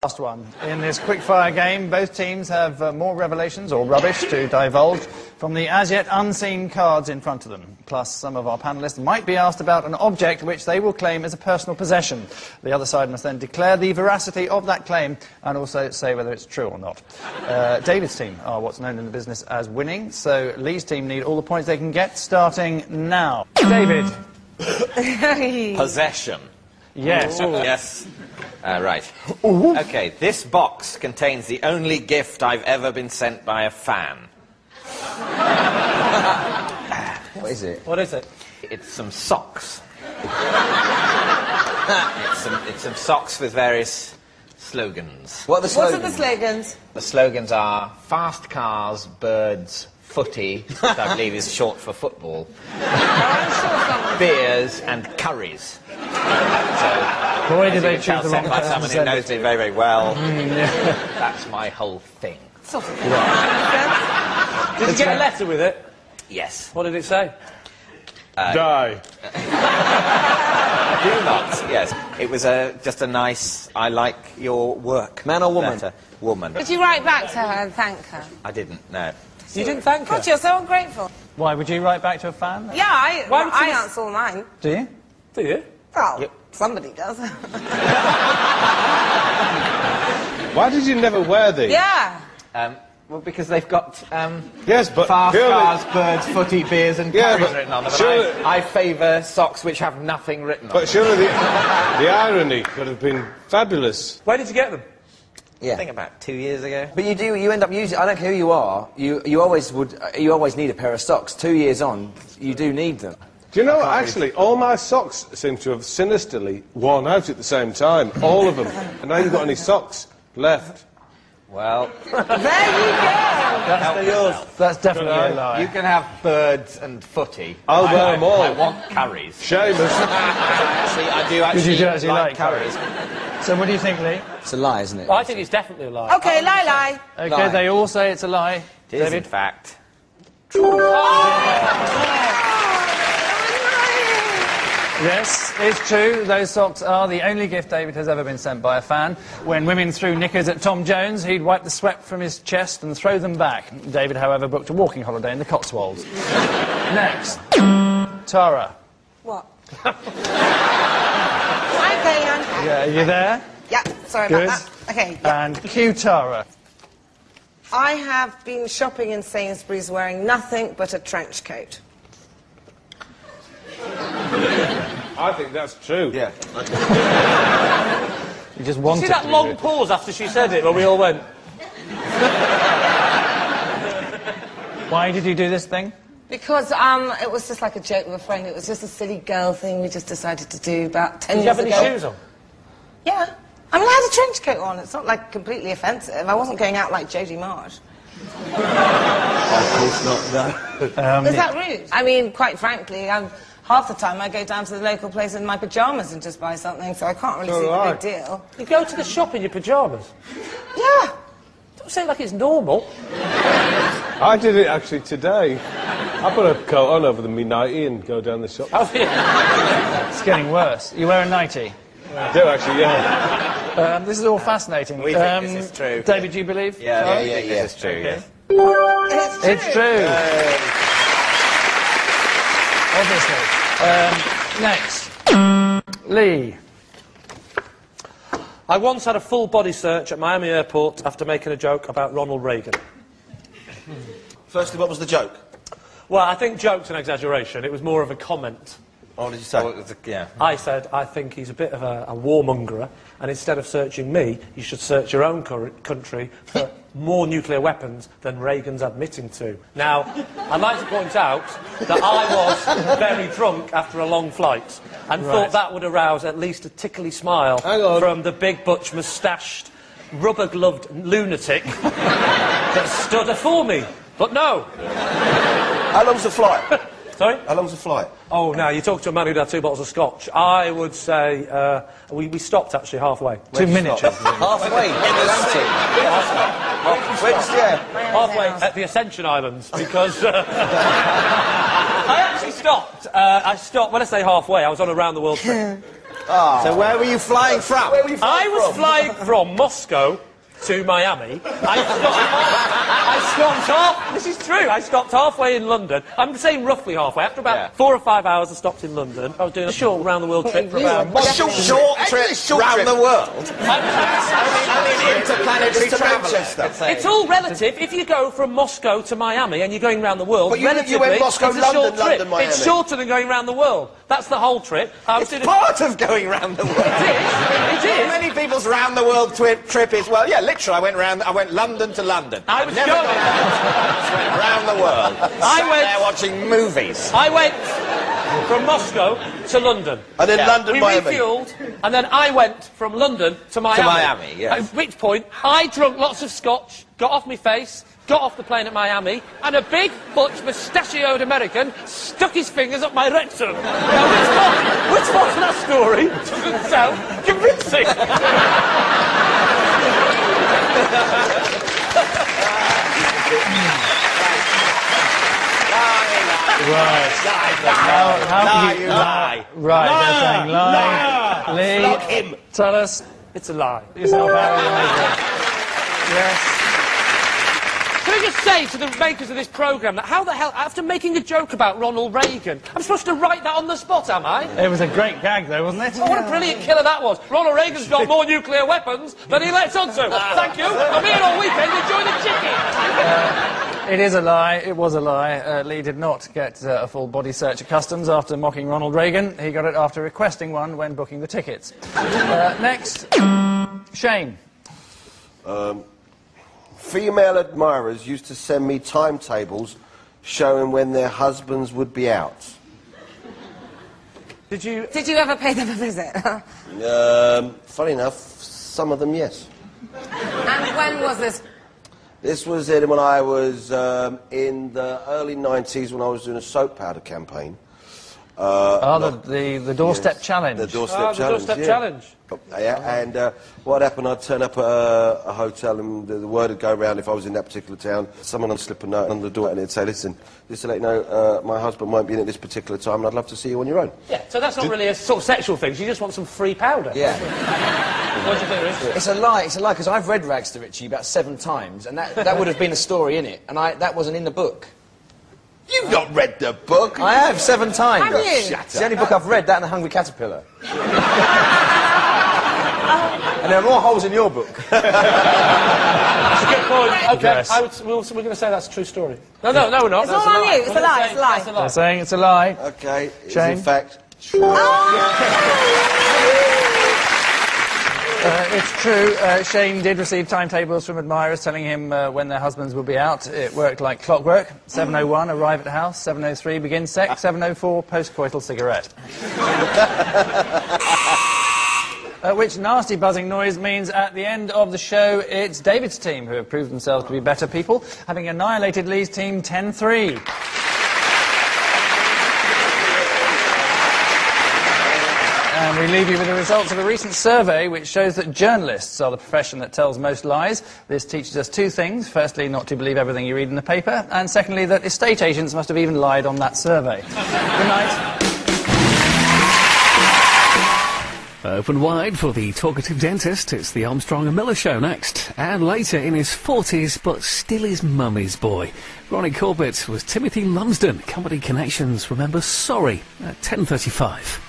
Last one. In this quickfire game, both teams have more revelations, or rubbish, to divulge from the as-yet unseen cards in front of them. Plus, some of our panellists might be asked about an object which they will claim as a personal possession. The other side must then declare the veracity of that claim and also say whether it's true or not. David's team are what's known in the business as winning, so Lee's team need all the points they can get, starting now. David. Possession. Yes. Ooh. Yes. Right. Ooh. OK, this box contains the only gift I've ever been sent by a fan. What is it? What is it? It's some socks. it's some socks with various slogans. What are the slogans? What are the slogans? The slogans are fast cars, birds, footy, which I believe is short for football, beers and curries. So, boy, did they choose the wrong by someone who knows me very, very well. Yeah. That's my whole thing. Sort of. Did you get a letter with it? Yes. What did it say? Die. Do not. Yes. It was just a nice, I like your work. Man or woman? Letter. Woman. Did you write back to her and thank her? I didn't, no. You didn't thank her? God, you're so ungrateful. Why, would you write back to a fan? Yeah, Why would you I answer all mine. Do you? Do you? Well, Yep. somebody does. Why did you never wear these? Yeah. Well, because they've got Yes, but fast surely- cars, birds, footy, beers and Yeah, curries but written on them. surely- And I favour socks which have nothing written on But them. surely the irony could have been fabulous. Where did you get them? I Yeah. think about 2 years ago. But you end up using. I don't care who you are. You always need a pair of socks. 2 years on, you do need them. Do you know what, actually, all my socks seem to have sinisterly worn out at the same time. All of them. And I haven't got any socks left. Well, There you go. That's yours. That's definitely a lie. you can have birds and footy. I'll wear them all. I want curries. Seamus. Actually, I do Did you actually like curries. So what do you think, Lee? It's a lie, isn't it? I think it's definitely a lie. Okay, lie. OK, Lie. they all say it's a lie. It is, in David? fact. Yes, it's true. Those socks are the only gift David has ever been sent by a fan. When women threw knickers at Tom Jones, he'd wipe the sweat from his chest and throw them back. David, however, booked a walking holiday in the Cotswolds. Next. Tara. What? I'm going. Yeah, are you there? Yeah, sorry Good. about that. Okay, yeah. And cue Tara. I have been shopping in Sainsbury's wearing nothing but a trench coat. I think that's true. Yeah. You just wanted See that to long do it. pause after she said it when we all went? Why did you do this thing? Because it was just like a joke with a friend. It was just a silly girl thing we just decided to do about 10 Did you years have any ago. shoes on? Yeah. I mean, I had a trench coat on. It's not, like, completely offensive. I wasn't going out like Jodie Marsh. Of course not. No. Is that rude? I mean, quite frankly, half the time I go down to the local place in my pyjamas and just buy something, so I can't really see the big deal. You go to the shop in your pyjamas? Yeah. Don't say like it's normal. I did it actually today. I put a coat on over the me nightie and go down the shop. Oh, yeah. It's getting worse. You wear a nightie. I do actually, yeah. This is all fascinating. We think this is true. David, do you believe? Yeah, this is true, Okay. yes. It's true. Obviously. Next. Lee. I once had a full body search at Miami Airport after making a joke about Ronald Reagan. Firstly, what was the joke? Well, I think joke's an exaggeration. It was more of a comment. What did you say? Yeah. I said, I think he's a bit of a warmongerer, and instead of searching me, you should search your own country for more nuclear weapons than Reagan's admitting to. Now, I'd like to point out that I was very drunk after a long flight, and thought that would arouse at least a tickly smile from the big butch moustached, rubber-gloved lunatic that stood afore me. But no. How long's the flight? Sorry? How long's the flight? Oh, now, you talk to a man who'd had 2 bottles of scotch. I would say, we stopped, actually, halfway. 2 minutes. Halfway. Halfway at the Ascension Islands, because... I actually stopped. I stopped, when I say halfway, I was on a round-the-world trip. So where were you flying from? Where were you I flying was from? flying from Moscow to Miami. I stopped off. This is true. I stopped halfway in London. I'm saying roughly halfway. After about 4 or 5 hours, I stopped in London. I was doing a short round-the-world trip for about... Short trip round the world. I Only interplanetary traveller. It's all relative. If you go from Moscow to Miami and you're going around the world, But you went relatively, Moscow, it's a short London, trip. London, Miami. It's shorter than going around the world. That's the whole trip. It's part of going round the world. It is. Many people's round the world trip is, well, yeah, literally, I went London to London. I was never going. went round the world. I went there watching movies. I went from Moscow to London. And then London, We Miami. refuelled, and then I went from London to Miami. To Miami, yes. At which point, I drunk lots of scotch, got off my face, got off the plane at Miami, and a big, butch, mustachioed American stuck his fingers up my rectum. Now, which was that story? Doesn't sound convincing. You lie. Right, they're saying lie. Lee, Flog him. tell us It's a lie. yourself out of the way. Yes. Can I just say to the makers of this programme that how the hell, after making a joke about Ronald Reagan, I'm supposed to write that on the spot, am I? It was a great gag, though, wasn't it? Oh, what a brilliant killer that was. Ronald Reagan's got more nuclear weapons than he lets on to. Thank you. I'm here all weekend enjoying the chicken. It is a lie. It was a lie. Lee did not get a full body search at customs after mocking Ronald Reagan. He got it after requesting one when booking the tickets. Next, Shane. Female admirers used to send me timetables showing when their husbands would be out. Did you... Did you ever pay them a visit? Funny enough, some of them, yes. And when was this? This was in when I was in the early 90s when I was doing a soap powder campaign. The doorstep challenge. The doorstep the challenge. doorstep yeah. challenge. Yeah, and what happened, I'd turn up at a hotel and the word would go around if I was in that particular town. Someone would slip a note on the door and it'd say, listen, just to let you know, my husband won't be in at this particular time and I'd love to see you on your own. Yeah, so that's not really a sort of sexual thing. You just want some free powder. Yeah. What do you think, Rich? It's a lie, because I've read Rags to Richie about 7 times, and that would have been a story in it, and that wasn't in the book. You've not read the book? I have, 7 times. Have you? It's the only book I've read, that and The Hungry Caterpillar. And there are more holes in your book. That's a good point. OK, Yes. we're going to say that's a true story. No, we're not. It's all on you. It's a lie. It's a lie. They're saying it's a lie. Okay, it's Shane? in fact... It's true. Shane did receive timetables from admirers telling him when their husbands would be out. It worked like clockwork. 7:01, arrive at the house. 7:03, begin sex. 7:04, post-coital cigarette. Which nasty buzzing noise means at the end of the show, it's David's team who have proved themselves to be better people, having annihilated Lee's team 10-3. And we leave you with the results of a recent survey which shows that journalists are the profession that tells most lies. This teaches us 2 things. Firstly, not to believe everything you read in the paper. And secondly, that estate agents must have even lied on that survey. Good night. Open wide for the talkative dentist. It's the Armstrong and Miller Show next. And later, in his 40s, but still his mummy's boy, Ronnie Corbett was Timothy Lumsden. Comedy Connections remembers Sorry at 10:35.